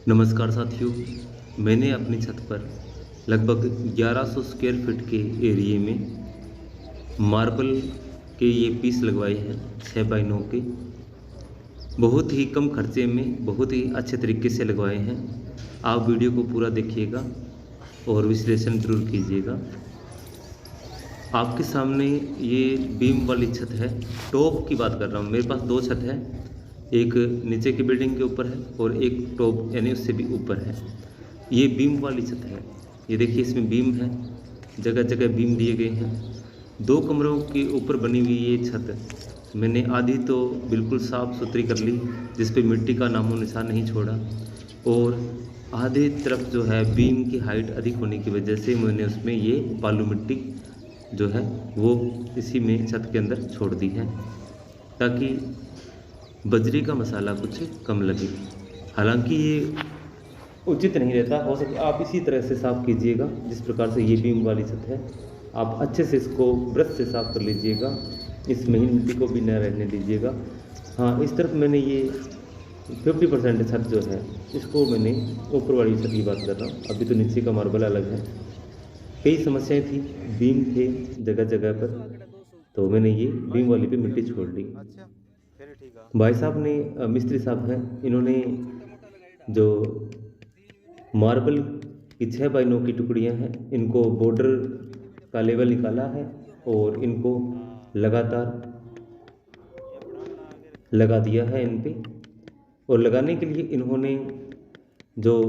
नमस्कार साथियों। मैंने अपनी छत पर लगभग 1100 स्क्वायर फीट के एरिए में मार्बल के ये पीस लगवाए हैं 6x9 के। बहुत ही कम खर्चे में बहुत ही अच्छे तरीके से लगवाए हैं। आप वीडियो को पूरा देखिएगा और विश्लेषण जरूर कीजिएगा। आपके सामने ये बीम वाली छत है। टॉप की बात कर रहा हूँ। मेरे पास दो छत है, एक नीचे की बिल्डिंग के ऊपर है और एक टॉप यानी उससे भी ऊपर है। ये बीम वाली छत है। ये देखिए, इसमें बीम है, जगह जगह बीम दिए गए हैं। दो कमरों के ऊपर बनी हुई ये छत मैंने आधी तो बिल्कुल साफ़ सुथरी कर ली, जिस पे मिट्टी का नामो निशान नहीं छोड़ा, और आधे तरफ जो है बीम की हाइट अधिक होने की वजह से मैंने उसमें ये बालू मिट्टी जो है वो इसी में छत के अंदर छोड़ दी है, ताकि बजरी का मसाला कुछ कम लगे। हालांकि ये उचित नहीं रहता, हो सके आप इसी तरह से साफ़ कीजिएगा जिस प्रकार से ये बीम वाली छत है। आप अच्छे से इसको ब्रश से साफ़ कर लीजिएगा, इस महीन मिट्टी को भी न रहने दीजिएगा। हाँ, इस तरफ मैंने ये 50% छत जो है इसको मैंने ऊपर वाली छत की बात कर रहा हूँ, अभी तो नीचे का मार्बल अलग है। कई समस्याएं थी, बीम थे जगह जगह पर, तो मैंने ये बीम वाली पे मिट्टी छोड़ दी। भाई साहब ने मिस्त्री साहब हैं, इन्होंने जो मार्बल की 6x9 की टुकड़ियां हैं, इनको बॉर्डर का लेवल निकाला है और इनको लगातार लगा दिया है इन पे। और लगाने के लिए इन्होंने जो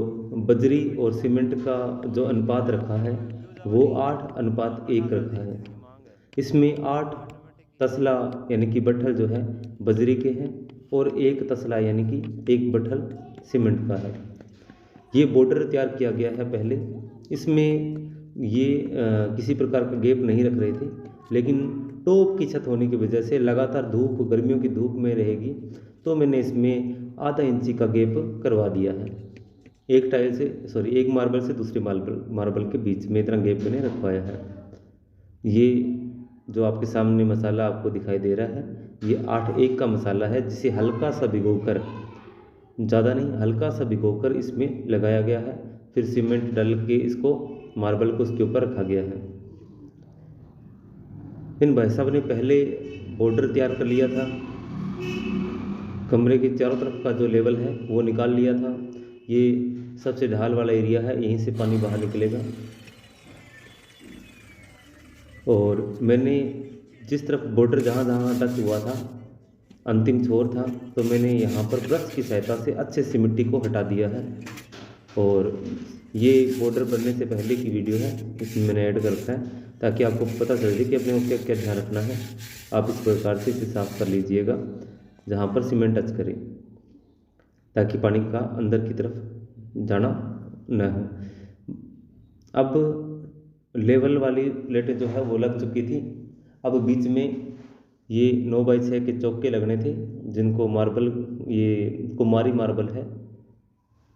बजरी और सीमेंट का जो अनुपात रखा है वो 8:1 रखा है। इसमें 8 तसला यानी कि बट्ठल जो है बजरी के हैं और 1 तसला यानी कि 1 बट्ठल सीमेंट का है। ये बॉर्डर तैयार किया गया है पहले। इसमें ये किसी प्रकार का गैप नहीं रख रहे थे, लेकिन टॉप की छत होने की वजह से लगातार धूप, गर्मियों की धूप में रहेगी, तो मैंने इसमें आधा इंची का गैप करवा दिया है। एक मार्बल से दूसरे मार्बल के बीच में इतना गैप मैंने रखवाया है। ये जो आपके सामने मसाला आपको दिखाई दे रहा है, ये 8:1 का मसाला है, जिसे हल्का सा भिगोकर, ज़्यादा नहीं, हल्का सा भिगोकर इसमें लगाया गया है। फिर सीमेंट डाल के इसको, मार्बल को उसके ऊपर रखा गया है। इन भाई साहब ने पहले बॉर्डर तैयार कर लिया था, कमरे के चारों तरफ का जो लेवल है वो निकाल लिया था। ये सबसे ढाल वाला एरिया है, यहीं से पानी बाहर निकलेगा। और मैंने जिस तरफ बॉर्डर जहाँ जहाँ टच हुआ था, अंतिम छोर था, तो मैंने यहाँ पर ब्रश की सहायता से अच्छे से मिट्टी को हटा दिया है। और ये बॉर्डर बनने से पहले की वीडियो है, इसमें मैंने ऐड कर रखा है ताकि आपको पता चल जाए कि अपने को क्या क्या ध्यान रखना है। आप इस प्रकार से इसे साफ कर लीजिएगा जहाँ पर सीमेंट टच करे, ताकि पानी का अंदर की तरफ जाना न हो। अब लेवल वाली प्लेटें जो है वो लग चुकी थी। अब बीच में ये 9x6 के चौके लगने थे, जिनको मार्बल, ये कुमारी मार्बल है,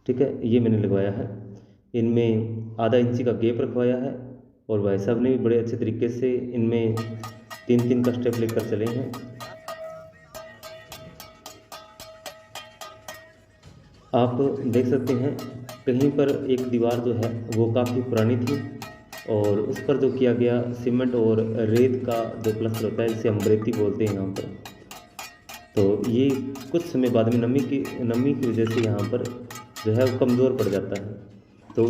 ठीक है, ये मैंने लगवाया है। इनमें आधा इंची का गैप रखवाया है और भाई साहब ने भी बड़े अच्छे तरीके से इनमें 3-3 का स्टेप लेकर चले हैं। आप देख सकते हैं कहीं पर एक दीवार जो है वो काफ़ी पुरानी थी और उस पर जो किया गया सीमेंट और रेत का जो प्लास्टर होता है, इसे हम रेती बोलते हैं यहाँ पर, तो ये कुछ समय बाद में नमी की वजह से यहाँ पर जो है वो कमज़ोर पड़ जाता है। तो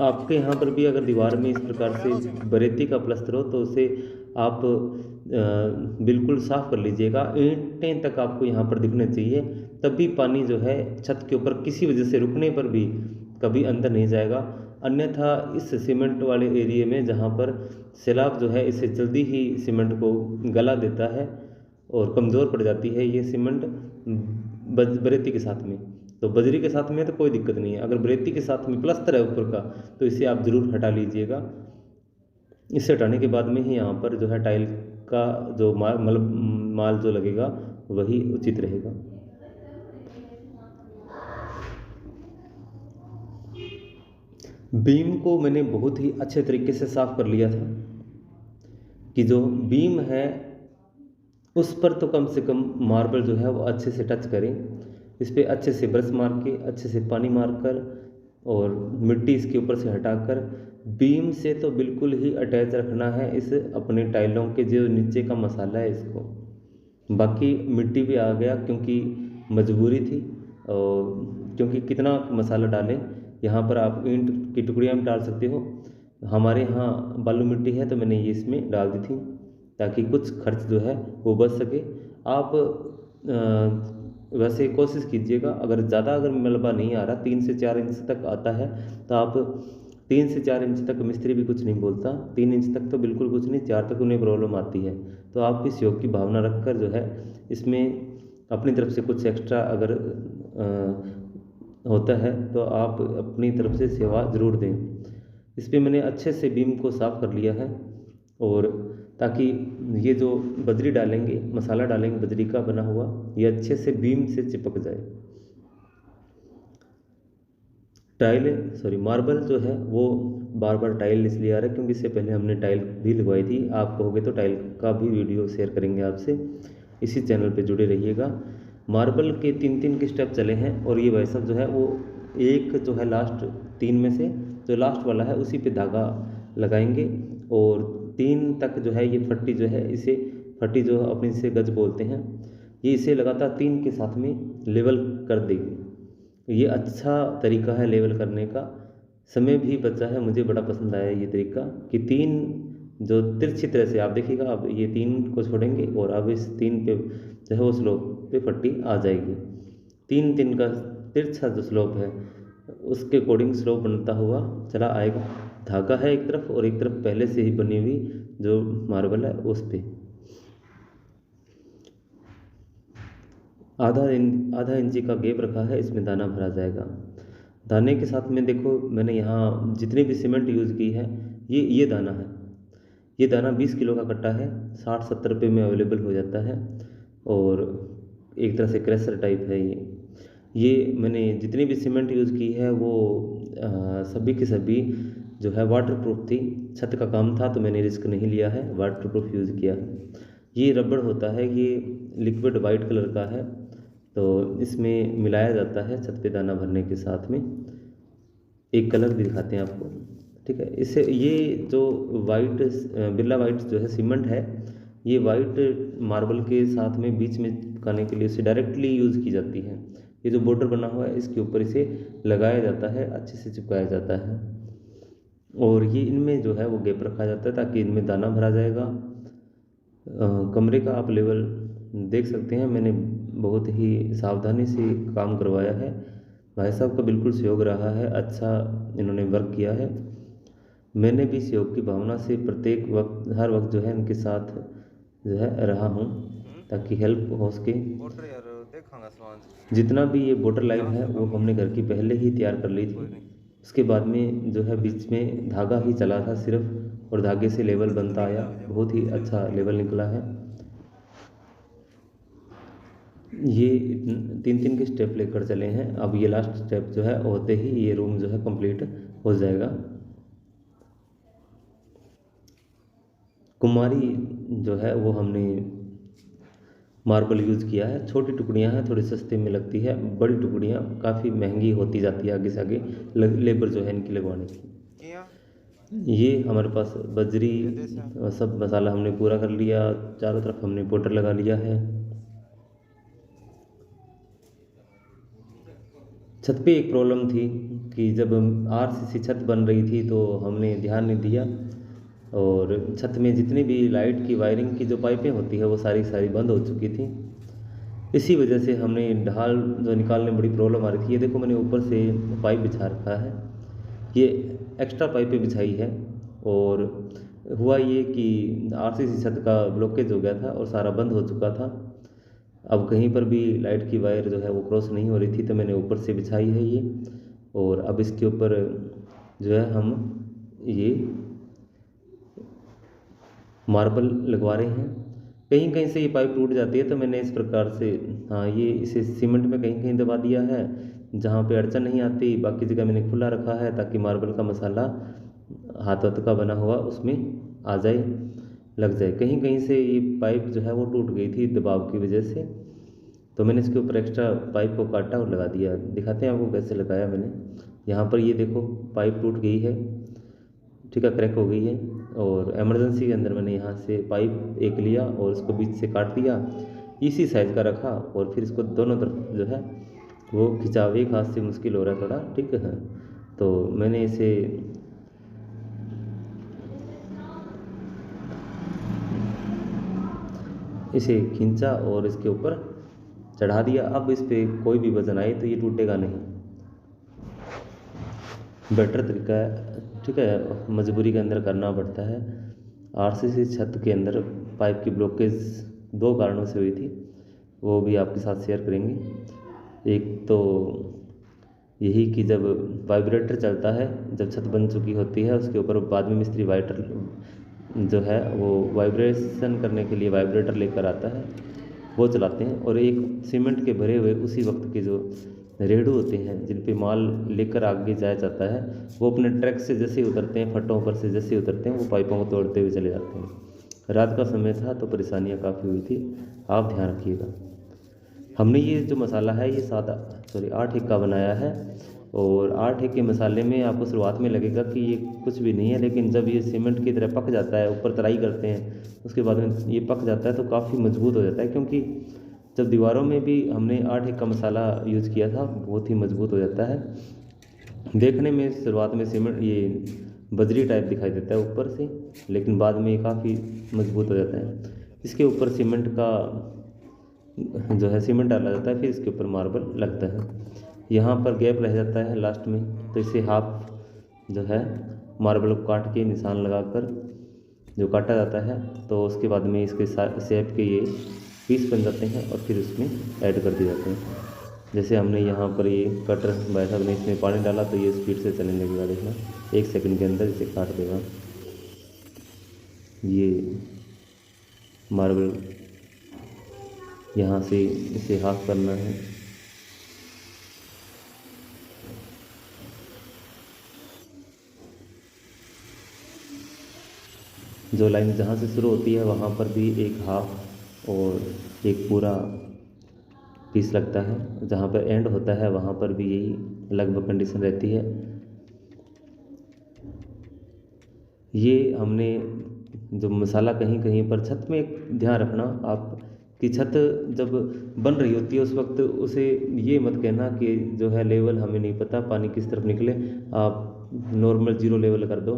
आपके यहाँ पर भी अगर दीवार में इस प्रकार से बरेती का प्लास्टर हो तो उसे आप बिल्कुल साफ़ कर लीजिएगा। ईंटें तक आपको यहाँ पर दिखने चाहिए, तभी पानी जो है छत के ऊपर किसी वजह से रुकने पर भी कभी अंदर नहीं जाएगा। अन्यथा इस सीमेंट वाले एरिए में जहाँ पर सैलाब जो है इसे जल्दी ही सीमेंट को गला देता है और कमज़ोर पड़ जाती है ये सीमेंट बरेती के साथ में। तो बजरी के साथ में तो कोई दिक्कत नहीं है, अगर बरेती के साथ में प्लास्टर है ऊपर का तो इसे आप ज़रूर हटा लीजिएगा। इसे हटाने के बाद में ही यहाँ पर जो है टाइल का जो माल जो लगेगा वही उचित रहेगा। बीम को मैंने बहुत ही अच्छे तरीके से साफ़ कर लिया था कि जो बीम है उस पर तो कम से कम मार्बल जो है वो अच्छे से टच करें। इस पर अच्छे से ब्रश मार के, अच्छे से पानी मार कर और मिट्टी इसके ऊपर से हटाकर बीम से तो बिल्कुल ही अटैच रखना है इस अपने टाइलों के जो नीचे का मसाला है इसको। बाकी मिट्टी भी आ गया क्योंकि मजबूरी थी, और क्योंकि कितना मसाला डालें। यहाँ पर आप ईंट की टुकड़ियाँ भी डाल सकते हो। हमारे यहाँ बालू मिट्टी है तो मैंने ये इसमें डाल दी थी ताकि कुछ खर्च जो है वो बच सके। आप वैसे कोशिश कीजिएगा, अगर मलबा नहीं आ रहा, 3 से 4 इंच तक आता है तो आप 3 से 4 इंच तक, मिस्त्री भी कुछ नहीं बोलता, 3 इंच तक तो बिल्कुल कुछ नहीं, 4 तक उन्हें प्रॉब्लम आती है। तो आप इस योग की भावना रखकर जो है इसमें अपनी तरफ से कुछ एक्स्ट्रा अगर होता है तो आप अपनी तरफ से सेवा ज़रूर दें। इस पर मैंने अच्छे से बीम को साफ़ कर लिया है, और ताकि ये जो बजरी डालेंगे, मसाला डालेंगे बजरी का बना हुआ, ये अच्छे से बीम से चिपक जाए। मार्बल जो है वो बार बार टाइल इसलिए आ रहा है क्योंकि इससे पहले हमने टाइल भी लगवाई थी। आप कहोगे तो टाइल का भी वीडियो शेयर करेंगे आपसे, इसी चैनल पे जुड़े रहिएगा। मार्बल के 3 के स्टेप चले हैं, और ये भाई साहब जो है वो एक जो है लास्ट 3 में से जो लास्ट वाला है उसी पे धागा लगाएंगे, और 3 तक जो है ये फट्टी जो है, इसे फट्टी जो अपने से गज बोलते हैं, ये इसे लगातार 3 के साथ में लेवल कर देगी। ये अच्छा तरीका है लेवल करने का, समय भी बचा है। मुझे बड़ा पसंद आया ये तरीका कि 3 जो तिरछी तरह से आप देखिएगा, अब ये 3 को छोड़ेंगे और अब इस 3 पे जो है वो स्लोप पे पट्टी आ जाएगी। 3 का तिरछा जो स्लोप है उसके अकॉर्डिंग स्लोप बनता हुआ चला आएगा। धागा है एक तरफ, और एक तरफ पहले से ही बनी हुई जो मार्बल है उस पे आधा इंची का गैप रखा है, इसमें दाना भरा जाएगा। दाने के साथ में देखो, मैंने यहाँ जितनी भी सीमेंट यूज़ की है ये दाना है। ये दाना 20 किलो का कट्टा है, 60-70 रुपये में अवेलेबल हो जाता है, और एक तरह से क्रैशर टाइप है ये मैंने जितनी भी सीमेंट यूज़ की है वो सभी की सभी जो है वाटरप्रूफ थी। छत का काम था तो मैंने रिस्क नहीं लिया है, वाटरप्रूफ यूज़ किया है। ये रबड़ होता है, ये लिक्विड वाइट कलर का है, तो इसमें मिलाया जाता है छत पे दाना भरने के साथ में। एक कलर भी दिखाते हैं आपको, ठीक है। इससे ये जो वाइट बिरला वाइट जो है सीमेंट है, ये वाइट मार्बल के साथ में बीच में चिपकाने के लिए इसे डायरेक्टली यूज़ की जाती है। ये जो बॉर्डर बना हुआ है इसके ऊपर इसे लगाया जाता है, अच्छे से चिपकाया जाता है, और ये इनमें जो है वो गैप रखा जाता है ताकि इनमें दाना भरा जाएगा। कमरे का आप लेवल देख सकते हैं, मैंने बहुत ही सावधानी से काम करवाया है। भाई साहब का बिल्कुल सहयोग रहा है, अच्छा इन्होंने वर्क किया है। मैंने भी सहयोग की भावना से प्रत्येक वक्त, हर वक्त जो है इनके साथ जो है रहा हूँ ताकि हेल्प हो सके। जितना भी ये बॉर्डर लाइन है वो हमने घर की पहले ही तैयार कर ली थी। उसके बाद में जो है बीच में धागा ही चला था सिर्फ, और धागे से लेवल बनता आया, बहुत ही अच्छा लेवल निकला है। ये 3 के स्टेप लेकर चले हैं। अब ये लास्ट स्टेप जो है होते ही ये रूम जो है कंप्लीट हो जाएगा। कुमारी जो है वो हमने मार्बल यूज़ किया है। छोटी टुकड़ियां हैं, थोड़ी सस्ते में लगती है, बड़ी टुकड़ियां काफ़ी महंगी होती जाती है आगे से आगे, लेबर जो है इनकी लगवाने की। ये हमारे पास बजरी सब मसाला हमने पूरा कर लिया, चारों तरफ हमने पाउडर लगा लिया है। छत पे एक प्रॉब्लम थी कि जब आरसीसी छत बन रही थी तो हमने ध्यान नहीं दिया, और छत में जितनी भी लाइट की वायरिंग की जो पाइपें होती है वो सारी बंद हो चुकी थी। इसी वजह से हमने ढाल जो निकालने में बड़ी प्रॉब्लम आ रही थी। ये देखो मैंने ऊपर से पाइप बिछा रखा है, ये एक्स्ट्रा पाइपें बिछाई है, और हुआ ये कि आरसीसी छत का ब्लॉकेज हो गया था और सारा बंद हो चुका था। अब कहीं पर भी लाइट की वायर जो है वो क्रॉस नहीं हो रही थी, तो मैंने ऊपर से बिछाई है ये, और अब इसके ऊपर जो है हम ये मार्बल लगवा रहे हैं। कहीं कहीं से ये पाइप टूट जाती है तो मैंने इस प्रकार से ये इसे सीमेंट में कहीं कहीं दबा दिया है जहाँ पे अड़चन नहीं आती, बाकी जगह मैंने खुला रखा है ताकि मार्बल का मसाला हाथ हाथ का बना हुआ उसमें आ जाए, लग जाए। कहीं कहीं से ये पाइप जो है वो टूट गई थी दबाव की वजह से, तो मैंने इसके ऊपर एक्स्ट्रा पाइप को काटा और लगा दिया। दिखाते हैं आपको कैसे लगाया मैंने। यहाँ पर ये देखो पाइप टूट गई है, ठीक है, क्रैक हो गई है। और इमरजेंसी के अंदर मैंने यहाँ से पाइप एक लिया और उसको बीच से काट दिया, इसी साइज़ का रखा और फिर इसको दोनों तरफ जो है वो खिंचाव, एक हाथ से मुश्किल हो रहा है थोड़ा, ठीक है। तो मैंने इसे खींचा और इसके ऊपर चढ़ा दिया। अब इस पर कोई भी वजन आए तो ये टूटेगा नहीं, बेटर तरीका है, ठीक है। मजबूरी के अंदर करना पड़ता है। आरसीसी छत के अंदर पाइप की ब्लॉकेज 2 कारणों से हुई थी, वो भी आपके साथ शेयर करेंगे। एक तो यही कि जब वाइब्रेटर चलता है, जब छत बन चुकी होती है उसके ऊपर बाद में मिस्त्री वाइटर जो है वो वाइब्रेशन करने के लिए वाइब्रेटर लेकर आता है, वो चलाते हैं। और एक सीमेंट के भरे हुए उसी वक्त के जो रेडू होते हैं जिन पे माल लेकर आगे जाया जाता है, वो अपने ट्रैक से जैसे ही उतरते हैं, फट्टों पर से जैसे ही उतरते हैं, वो पाइपों को तोड़ते हुए चले जाते हैं। रात का समय था तो परेशानियाँ काफ़ी हुई थी, आप ध्यान रखिएगा। हमने ये जो मसाला है ये 8 एक का बनाया है। और 8 एक के मसाले में आपको शुरुआत में लगेगा कि ये कुछ भी नहीं है, लेकिन जब ये सीमेंट की तरह पक जाता है, ऊपर तराई करते हैं, उसके बाद में ये पक जाता है तो काफ़ी मजबूत हो जाता है। क्योंकि जब दीवारों में भी हमने 8 एक का मसाला यूज़ किया था, बहुत ही मजबूत हो जाता है। देखने में शुरुआत में सीमेंट ये बजरी टाइप दिखाई देता है ऊपर से, लेकिन बाद में ये काफ़ी मजबूत हो जाता है। इसके ऊपर सीमेंट का जो है सीमेंट डाला जाता है, फिर इसके ऊपर मार्बल लगता है। यहाँ पर गैप रह जाता है लास्ट में, तो इसे हाफ जो है मार्बल को काट के निशान लगाकर जो काटा जाता है, तो उसके बाद में इसके शेप के ये पीस बन जाते हैं और फिर उसमें ऐड कर दिए जाते हैं। जैसे हमने यहाँ पर ये कटर भाई साहब ने इसमें पानी डाला तो ये स्पीड से चलने लगेगा, देखना 1 सेकंड के अंदर इसे काट देगा। ये मार्बल यहाँ से इसे हाफ करना है। जो लाइन जहाँ से शुरू होती है वहाँ पर भी एक हाफ और एक पूरा पीस लगता है। जहाँ पर एंड होता है वहाँ पर भी यही लगभग कंडीशन रहती है। ये हमने जो मसाला कहीं कहीं पर छत में एक ध्यान रखना आप कि छत जब बन रही होती है उस वक्त उसे ये मत कहना कि जो है लेवल हमें नहीं पता पानी किस तरफ निकले, आप नॉर्मल 0 लेवल कर दो।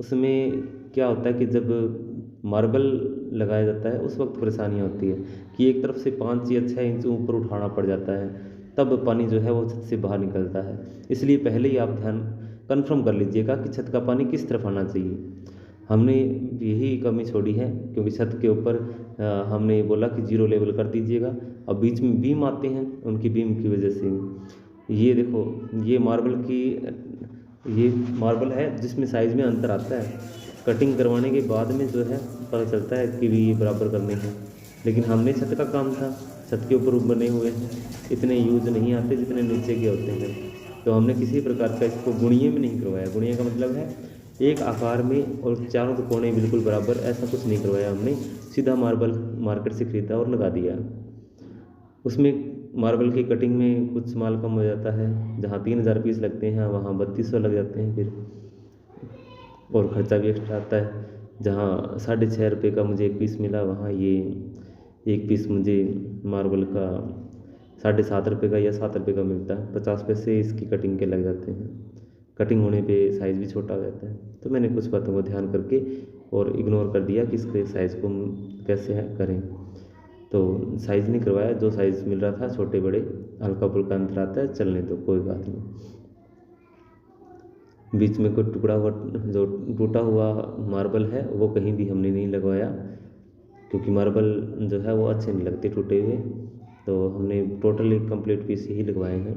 उसमें क्या होता है कि जब मार्बल लगाया जाता है उस वक्त परेशानियाँ होती है कि एक तरफ से 5 या 6 इंच ऊपर उठाना पड़ जाता है, तब पानी जो है वो छत से बाहर निकलता है। इसलिए पहले ही आप ध्यान कन्फर्म कर लीजिएगा कि छत का पानी किस तरफ आना चाहिए। हमने यही कमी छोड़ी है क्योंकि छत के ऊपर हमने बोला कि 0 लेवल कर दीजिएगा। अब बीच में बीम आते हैं, उनकी बीम की वजह से ये देखो ये मार्बल है जिसमें साइज़ में अंतर आता है। कटिंग करवाने के बाद में जो है पता चलता है कि भी ये बराबर करने हैं, लेकिन हमने छत का काम था, छत के ऊपर बने हुए हैं, इतने यूज नहीं आते जितने नीचे के होते हैं। तो हमने किसी प्रकार का इसको गुणिये में नहीं करवाया। गुणिये का मतलब है एक आकार में और चारों कोने बिल्कुल बराबर, ऐसा कुछ नहीं करवाया हमने। सीधा मार्बल मार्केट से खरीदा और लगा दिया। उसमें मार्बल की कटिंग में कुछ माल कम हो जाता है, जहाँ 3000 पीस लगते हैं वहाँ 3200 लग जाते हैं फिर, और ख़र्चा भी एक्स्ट्रा आता है। जहाँ 6.5 रुपये का मुझे एक पीस मिला, वहाँ ये एक पीस मुझे मार्बल का 7.5 रुपये का या 7 रुपये का मिलता है। 50 पैसे इसकी कटिंग के लग जाते हैं। कटिंग होने पे साइज़ भी छोटा हो जाता है। तो मैंने कुछ बातों को ध्यान करके और इग्नोर कर दिया कि इसके साइज़ को कैसे करें। तो साइज़ नहीं करवाया, जो साइज़ मिल रहा था छोटे बड़े हल्का फुल्का अंतर आता है, चलने दो कोई बात नहीं। बीच में कोई टुकड़ा हुआ जो टूटा हुआ मार्बल है वो कहीं भी हमने नहीं लगवाया, क्योंकि मार्बल जो है वो अच्छे नहीं लगते टूटे हुए। तो हमने टोटली कंप्लीट पीस ही लगवाए हैं।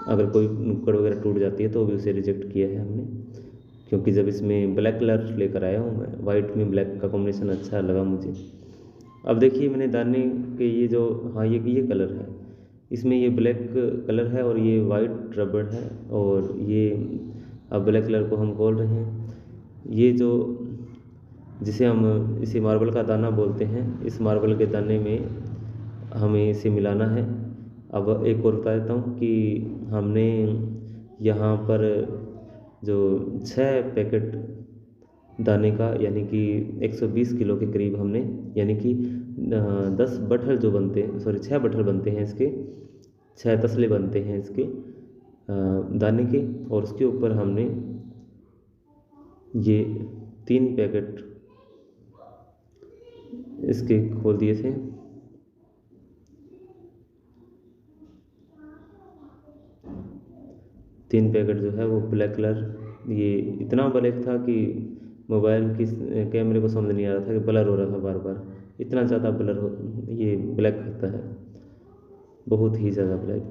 अगर कोई नुक्कड़ वगैरह टूट जाती है तो भी उसे रिजेक्ट किया है हमने, क्योंकि जब इसमें ब्लैक कलर लेकर आया हूँ मैं, वाइट में ब्लैक का कॉम्बिनेशन अच्छा लगा मुझे। अब देखिए मैंने दाने के ये जो ये कलर है, इसमें ये ब्लैक कलर है और ये वाइट रबड़ है, और ये अब ब्लैक कलर को हम खोल रहे हैं। ये जो जिसे हम इसे मार्बल का दाना बोलते हैं, इस मार्बल के दाने में हमें इसे मिलाना है। अब एक और बता देता हूँ कि हमने यहाँ पर जो 6 पैकेट दाने का यानी कि 120 किलो के करीब हमने, यानी कि 10 बटल जो बनते हैं, सॉरी 6 बटल बनते हैं इसके, 6 तसले बनते हैं इसके दाने के। और उसके ऊपर हमने ये 3 पैकेट इसके खोल दिए थे। तीन पैकेट जो है वो ब्लैक कलर, ये इतना ब्लैक था कि मोबाइल की कैमरे को समझ नहीं आ रहा था कि ब्लर हो रहा था बार बार, इतना ज़्यादा ब्लर हो ये ब्लैक होता है, बहुत ही ज़्यादा ब्लैक।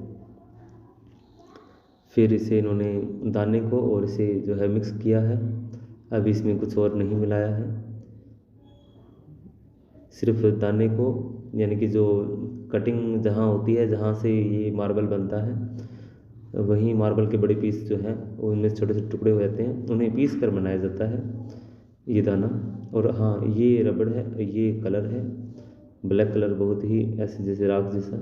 फिर इसे इन्होंने दाने को और इसे जो है मिक्स किया है। अभी इसमें कुछ और नहीं मिलाया है, सिर्फ दाने को, यानी कि जो कटिंग जहाँ होती है, जहाँ से ये मार्बल बनता है, वहीं मार्बल के बड़े पीस जो हैं वो इनमें छोटे छोटे टुकड़े हो जाते हैं, उन्हें पीस कर बनाया जाता है ये दाना। और हाँ, ये रबड़ है, ये कलर है ब्लैक कलर, बहुत ही ऐसे जैसे राख जैसा।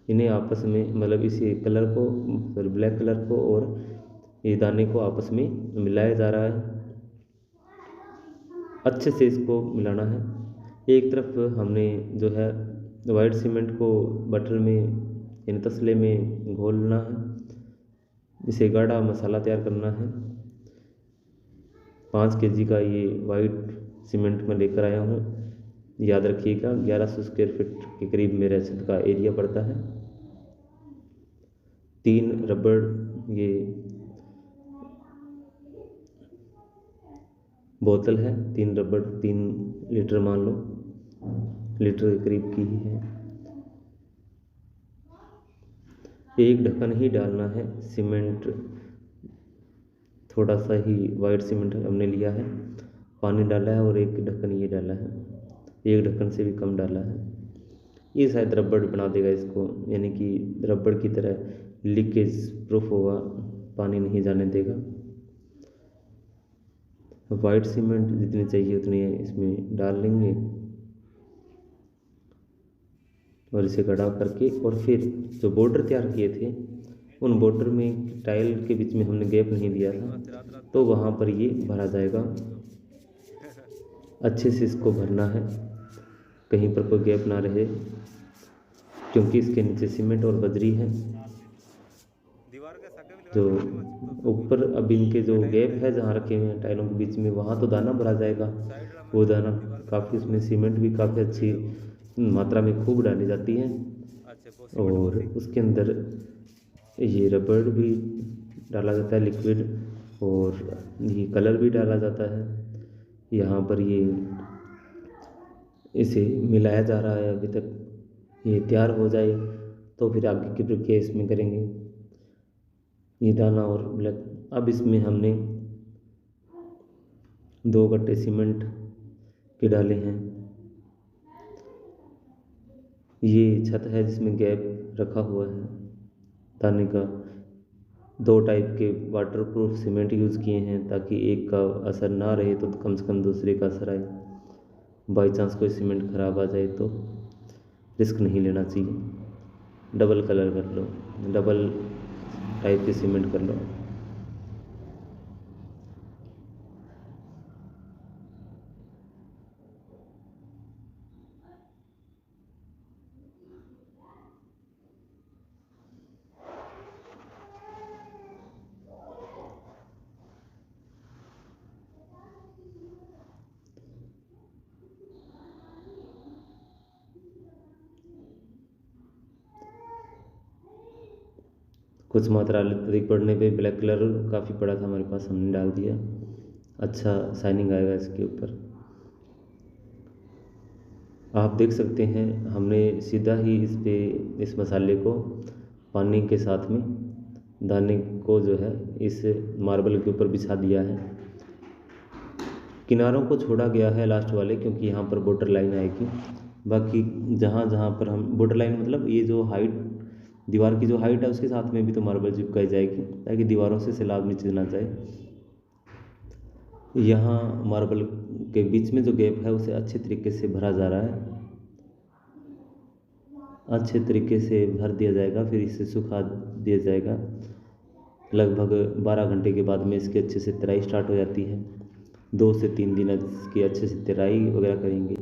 इन्हें आपस में, मतलब इसी कलर को, सॉरी ब्लैक कलर को और ये दाने को आपस में मिलाया जा रहा है। अच्छे से इसको मिलाना है। एक तरफ हमने जो है वाइट सीमेंट को बटल में यानी तसले में घोलना है, इसे गाढ़ा मसाला तैयार करना है। 5 kg का ये वाइट सीमेंट मैं लेकर आया हूँ। याद रखिएगा 1100 स्क्वायर फीट के करीब मेरे छत का एरिया पड़ता है। 3 रबड़, ये बोतल है, 3 रबड़, 3 लीटर मान लो, लीटर के करीब की ही है। एक ढक्कन ही डालना है सीमेंट, थोड़ा सा ही वाइट सीमेंट हमने लिया है, पानी डाला है और एक ढक्कन ये डाला है, एक ढक्कन से भी कम डाला है। ये शायद रबड़ बना देगा इसको, यानी कि रबड़ की तरह लीकेज प्रूफ होगा, पानी नहीं जाने देगा। वाइट सीमेंट जितनी चाहिए उतनी इसमें डाल लेंगे और इसे गड़ा करके, और फिर जो बॉर्डर तैयार किए थे उन बॉर्डर में टाइल के बीच में हमने गैप नहीं दिया था, तो वहाँ पर ये भरा जाएगा। अच्छे से इसको भरना है, कहीं पर कोई गैप ना रहे, क्योंकि इसके नीचे सीमेंट और बजरी है। जो ऊपर अब इनके जो गैप है जहाँ रखे हुए हैं टाइलों के बीच में, वहाँ तो दाना भरा जाएगा। वो दाना काफ़ी, उसमें सीमेंट भी काफ़ी अच्छी मात्रा में खूब डाली जाती है, और उसके अंदर ये रबड़ भी डाला जाता है लिक्विड, और ये कलर भी डाला जाता है। यहाँ पर ये इसे मिलाया जा रहा है, अभी तक ये तैयार हो जाए तो फिर आगे की प्रक्रिया इसमें करेंगे। ये दाना और ब्लैक, अब इसमें हमने 2 कट्टे सीमेंट के डाले हैं। ये छत है जिसमें गैप रखा हुआ है दाने का। 2 टाइप के वाटरप्रूफ सीमेंट यूज़ किए हैं ताकि एक का असर ना रहे तो कम से कम दूसरे का असर आए। बाई चांस कोई सीमेंट ख़राब आ जाए तो रिस्क नहीं लेना चाहिए। डबल कलर कर लो, डबल टाइप के सीमेंट कर लो। कुछ मात्रा अधिक पड़ने पे ब्लैक कलर काफ़ी पड़ा था हमारे पास, हमने डाल दिया, अच्छा शाइनिंग आएगा इसके ऊपर। आप देख सकते हैं हमने सीधा ही इस मसाले को पानी के साथ में दाने को जो है इस मार्बल के ऊपर बिछा दिया है। किनारों को छोड़ा गया है लास्ट वाले, क्योंकि यहाँ पर बॉर्डर लाइन आएगी। बाकी जहाँ जहाँ पर हम बॉर्डर लाइन, मतलब ये जो हाइट, दीवार की जो हाइट है उसके साथ में भी तो मार्बल चिपकाई जाएगी ताकि दीवारों से सैलाब नीचे ना जाए। यहाँ मार्बल के बीच में जो गैप है उसे अच्छे तरीके से भरा जा रहा है। अच्छे तरीके से भर दिया जाएगा, फिर इसे सुखा दिया जाएगा। लगभग 12 घंटे के बाद में इसकी अच्छे से तराई स्टार्ट हो जाती है। 2 से 3 दिन इसकी अच्छे से तराई वगैरह करेंगे।